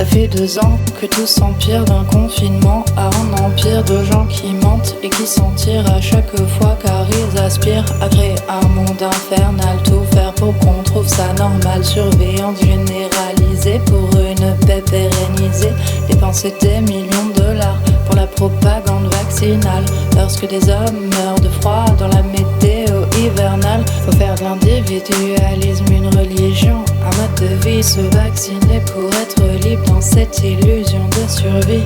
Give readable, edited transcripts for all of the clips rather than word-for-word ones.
Ça fait 2 ans que tout s'empire, d'un confinement à un empire de gens qui mentent et qui s'en tirent à chaque fois car ils aspirent à créer un monde infernal. Tout faire pour qu'on trouve ça normal, surveillance généralisée pour une paix pérennisée. Dépenser des millions de dollars pour la propagande vaccinale. Lorsque des hommes meurent de froid dans la météo hivernale, faut faire de l'individualisme une religion, un mode de vie, se vacciner pour être libre dans cette illusion de survie.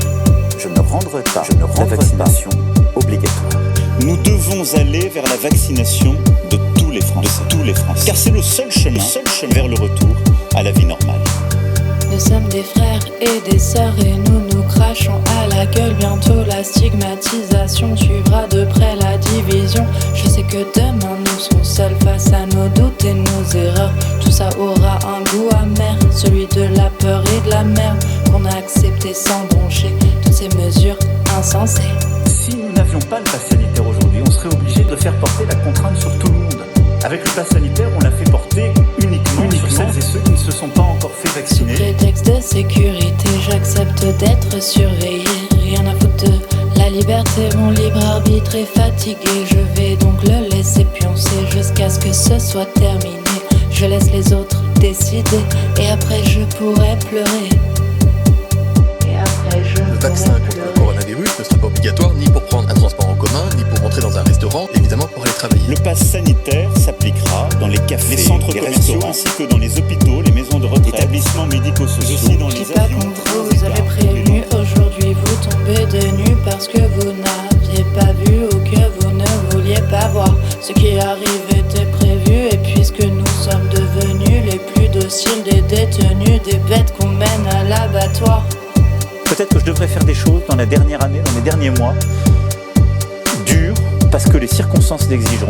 Je ne rendrai pas la vaccination obligatoire. Nous devons aller vers la vaccination de tous les Français. Car c'est le seul chemin vers le retour à la vie normale. Nous sommes des frères et des sœurs et nous nous crachons à la gueule. Bientôt la stigmatisation suivra de près la division. Je sais que demain nous serons seuls face à nos doutes et nos erreurs. Tout ça aura un goût amer, celui de la peur et de la merde qu'on a accepté sans broncher toutes ces mesures insensées. Si nous n'avions pas le pass sanitaire aujourd'hui, on serait obligé de faire porter la contrainte sur tout le monde. Avec le pass sanitaire, on l'a fait porter uniquement sur celles et ceux qui ne se sont pas encore fait vacciner. Sous prétexte de sécurité, j'accepte d'être surveillé. Rien à foutre de la liberté, mon libre arbitre est fatigué. Je vais donc le laisser pioncer jusqu'à ce que ce soit terminé. Je laisse les autres décider et après je pourrai pleurer. Le vaccin contre le coronavirus ne sera pas obligatoire ni pour prendre un transport en commun, ni pour rentrer dans un restaurant, évidemment pour aller travailler. Le pass sanitaire s'appliquera dans les cafés, les centres commerciaux, ainsi que dans les hôpitaux, les maisons de retraite, établissements médico-sociaux, aussi dans les avions. Vous avez prévenu, aujourd'hui vous tombez de nu parce que vous n'aviez pas vu ou que vous ne vouliez pas voir. Ce qui arrive était prévu et puisque nous sommes devenus les plus dociles des détenus, des bêtes qu'on mène à l'abattoir. Peut-être que je devrais faire des choses dans la dernière année, dans les derniers mois, dures, parce que les circonstances l'exigeront.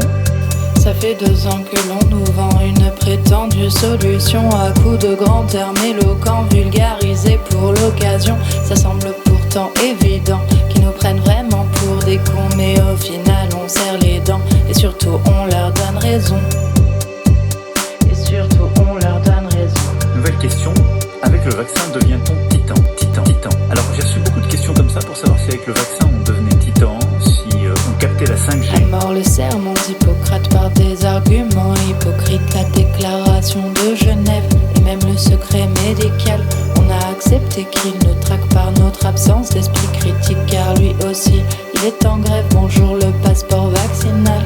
Ça fait 2 ans que l'on nous vend une prétendue solution à coups de grands termes éloquents, vulgarisés pour l'occasion. Ça semble pourtant évident qu'ils nous prennent vraiment pour des cons, mais au final on serre les dents et surtout on leur donne raison. Nouvelle question, avec le vaccin devient-on titan? Alors j'ai reçu beaucoup de questions comme ça pour savoir si avec le vaccin on devenait titan, si on captait la 5G. À mort le serment d'Hippocrate par des arguments hypocrites, la déclaration de Genève et même le secret médical. On a accepté qu'il nous traque par notre absence d'esprit critique, car lui aussi il est en grève. Bonjour le passeport vaccinal.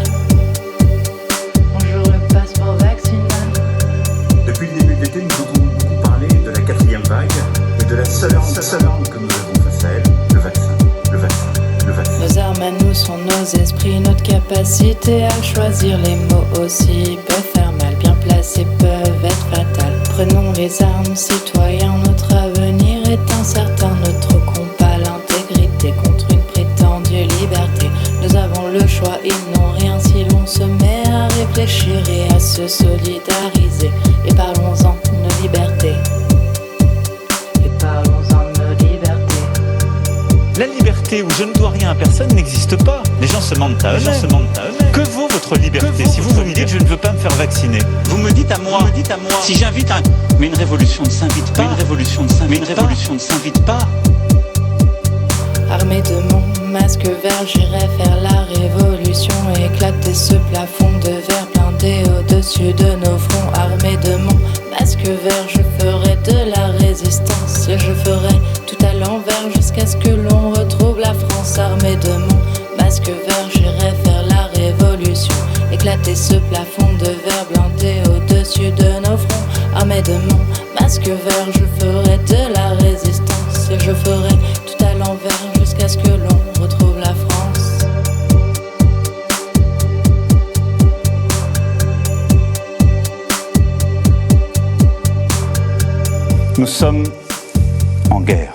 Bonjour le passeport vaccinal. Depuis le début de l'été, nous entendons beaucoup parler de la 4e vague et de la seule arme que nous avons face à elle, le vaccin. Nos armes à nous sont nos esprits, notre capacité à choisir les mots aussi peuvent faire mal, bien placés peuvent être fatales. Prenons les armes, citoyens, notre avenir est incertain, notre combat, l'intégrité contre une prétendue liberté. Nous avons le choix, ils n'ont rien si l'on se met à réfléchir et à se solidariser. Et parlons-en de nos libertés. La liberté où je ne dois rien à personne n'existe pas. Les gens se mentent à eux-mêmes. Que vaut votre liberté si vous me dites je ne veux pas me faire vacciner? Vous me dites à moi, si j'invite un... Mais une révolution ne s'invite pas. Mais une révolution ne s'invite pas. Armé de mon masque vert, j'irai faire la révolution, éclater ce plafond de verre blindé au-dessus de nos fronts. Armé de mon masque vert, je ferai de la résistance et je ferai tout à l'envers jusqu'à ce que l'on retrouve la France. Armé de mon masque vert, j'irai faire la révolution, éclater ce plafond de verre blindé au-dessus de nos fronts. Armé de mon masque vert, je ferai de la résistance et je ferai tout à l'envers jusqu'à ce que l'on retrouve la France. Nous sommes en guerre.